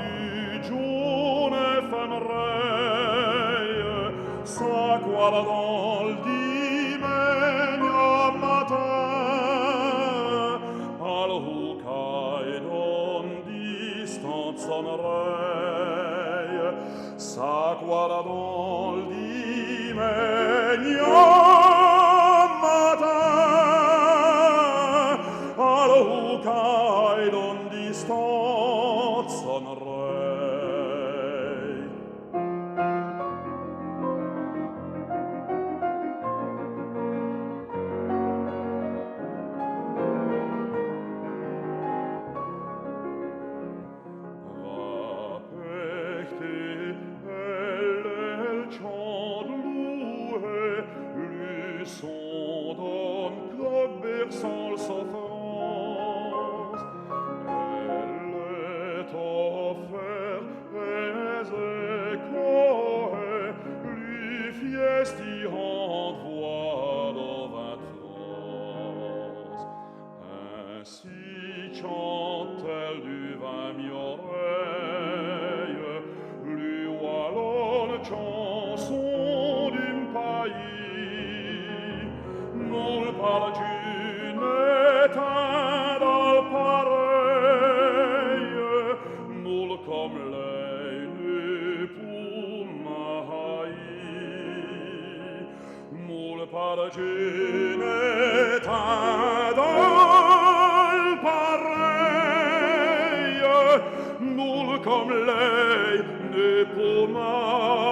digiune femrei s'acquardò il dimegno matin al hucai don distanza rei s'acquardò il dimegno matin al hucai don distanza rei. Sans souffrance, elle est offerte et échoée, lui fiesti en voix de vingt-France. Ainsi chante-t-elle du vin mi-oreille, lui wallonne chanson du pays, non parle éteint dans pareil, nul comme lei ne peut m'haïr. Nul paragine éteint dans pareil, nul comme lei ne peut m'haïr.